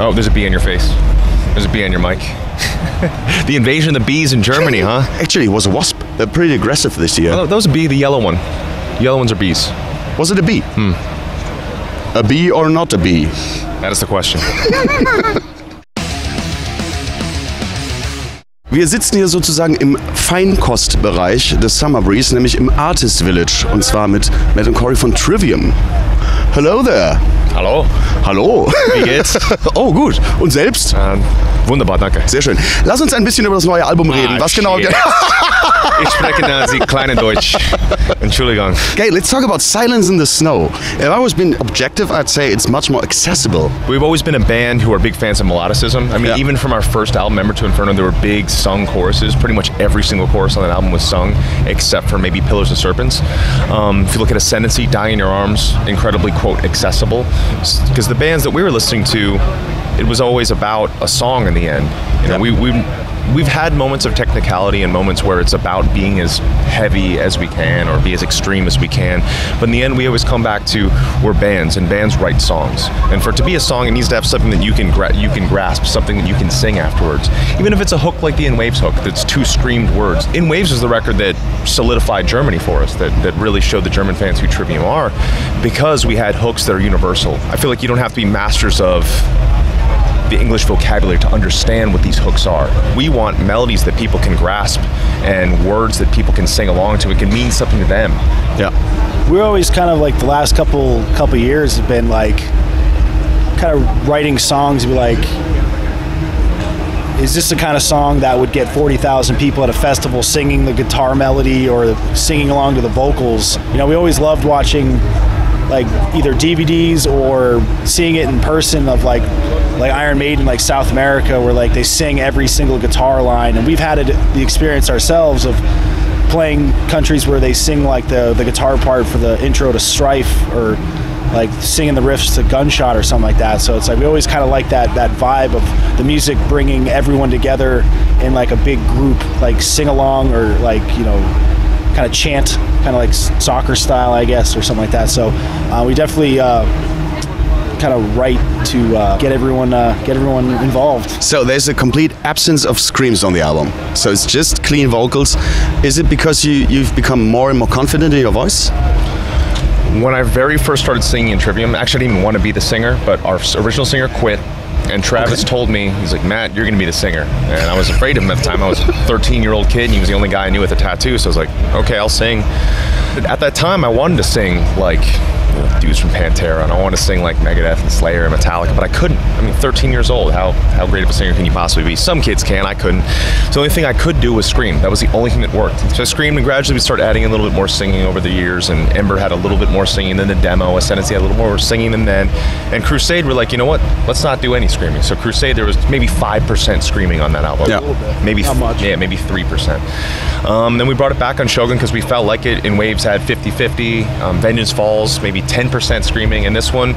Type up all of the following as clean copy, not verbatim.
Oh, there's a bee on your face. There's a bee on your mic. The invasion of the bees in Germany, huh? Actually, it was a wasp. They're pretty aggressive this year. Oh, that was a bee, the yellow one. Yellow ones are bees. Was it a bee? A bee or not a bee? That is the question. Wir sitzen hier sozusagen im Feinkostbereich des Summer Breeze, nämlich im Artist Village. Und zwar mit Matt und Corey von Trivium. Hello there. Hallo. Hallo. Wie geht's? Oh, gut. Und selbst? Wunderbar, danke. Sehr schön. Lass uns ein bisschen über das neue Album reden. Was genau? Ich spreche Sie kleine Deutsch. Entschuldigung. Okay, let's talk about Silence in the Snow. If I was being objective, I'd say it's much more accessible. We've always been a band who are big fans of melodicism. I mean, even from our first album, Member to Inferno, there were big sung choruses. Pretty much every single chorus on that album was sung, except for maybe Pillars and Serpents. If you look at Ascendancy, Dying in Your Arms, incredibly, quote, accessible. Because the bands that we were listening to, it was always about a song in the end. You know, we've had moments of technicality and moments where it's about being as heavy as we can or be as extreme as we can. But in the end, we always come back to we're bands, and bands write songs. And for it to be a song, it needs to have something that you can grasp, something that you can sing afterwards. Even if it's a hook like the In Waves hook, that's two screamed words. In Waves is the record that solidified Germany for us, that really showed the German fans who Trivium are, because we had hooks that are universal. I feel like you don't have to be masters of the English vocabulary to understand what these hooks are. We want melodies that people can grasp and words that people can sing along to. It can mean something to them. Yeah. We're always kind of like the last couple years have been like kind of writing songs and be like, is this the kind of song that would get 40,000 people at a festival singing the guitar melody or singing along to the vocals? You know, we always loved watching like either DVDs or seeing it in person of like Iron Maiden, like South America, where like they sing every single guitar line, and we've had the experience ourselves of playing countries where they sing like the guitar part for the intro to Strife, or like singing the riffs to Gunshot or something like that. So it's like we always kind of like that vibe of the music bringing everyone together in like a big group, like sing along or like, you know, kind of chant, kind of like soccer style, I guess, or something like that. So we definitely kind of write to get everyone involved. So there's a complete absence of screams on the album. So it's just clean vocals. Is it because you've become more and more confident in your voice? When I very first started singing in Trivium, actually I didn't even want to be the singer, but our original singer quit. And Travis told me, he's like, Matt, you're going to be the singer. And I was afraid of him at the time. I was a 13-year-old kid, and he was the only guy I knew with a tattoo. So I was like, okay, I'll sing. At that time, I wanted to sing like dudes from Pantera, and I wanted to sing like Megadeth and Slayer and Metallica, but I couldn't. I mean, 13 years old, how great of a singer can you possibly be? Some kids can, I couldn't. So the only thing I could do was scream. That was the only thing that worked. So I screamed, and gradually we started adding a little bit more singing over the years, and Ember had a little bit more singing than the demo, Ascendancy had a little more singing than then, and Crusade were like, you know what, let's not do any screaming. So Crusade, there was maybe 5% screaming on that album. Yeah. A little bit. Maybe, not much. Yeah, maybe 3%. Then we brought it back on Shogun because we felt like it. In Waves had 50-50, Vengeance Falls, maybe 10% screaming, and this one,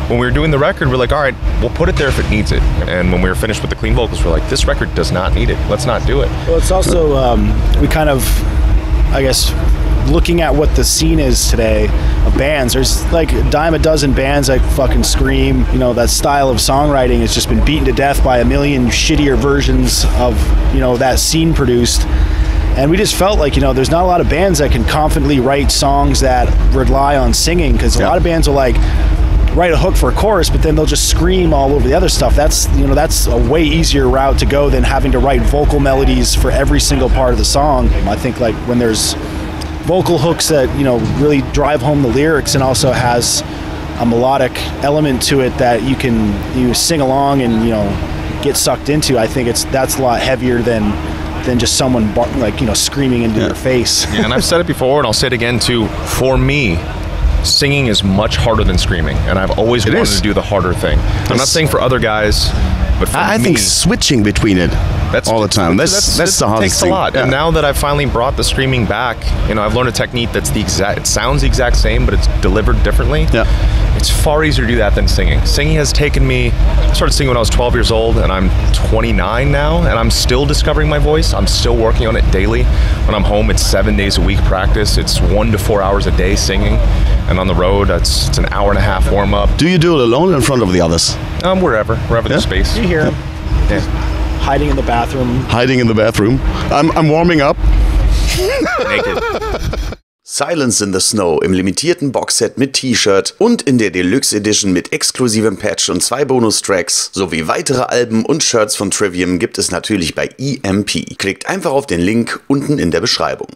when we were doing the record, we're like, all right, we'll put it there if it needs it. And when we were finished with the clean vocals, we're like, this record does not need it. Let's not do it. Well, it's also, we kind of, I guess, looking at what the scene is today of bands, there's like a dime a dozen bands that fucking scream. You know, that style of songwriting has just been beaten to death by a million shittier versions of, you know, that scene produced. And we just felt like, you know, there's not a lot of bands that can confidently write songs that rely on singing, because a lot of bands will like write a hook for a chorus, but then they'll just scream all over the other stuff. That's, you know, that's a way easier route to go than having to write vocal melodies for every single part of the song. I think like when there's vocal hooks that, you know, really drive home the lyrics and also has a melodic element to it that you sing along and, you know, get sucked into, I think that's a lot heavier than just someone like, you know, screaming into your face. Yeah, and I've said it before, and I'll say it again too. For me, singing is much harder than screaming, and I've always wanted to do the harder thing. I'm not saying for other guys, but for me, I think switching between it all the time, that's the hardest thing. Takes a lot. Yeah. And now that I've finally brought the screaming back, you know, I've learned a technique that's it sounds the exact same, but it's delivered differently. Yeah. It's far easier to do that than singing. Singing has taken me, I started singing when I was 12 years old, and I'm 29 now, and I'm still discovering my voice. I'm still working on it daily. When I'm home, it's 7 days a week practice. It's 1 to 4 hours a day singing. And on the road, it's an hour and a half warm up. Do you do it alone or in front of the others? Wherever there's space. You hear him Yeah. hiding in the bathroom. Hiding in the bathroom. I'm warming up. Naked. Silence in the Snow im limitierten Boxset mit T-Shirt und in der Deluxe Edition mit exklusivem Patch und 2 Bonustracks sowie weitere Alben und Shirts von Trivium gibt es natürlich bei EMP. Klickt einfach auf den Link unten in der Beschreibung.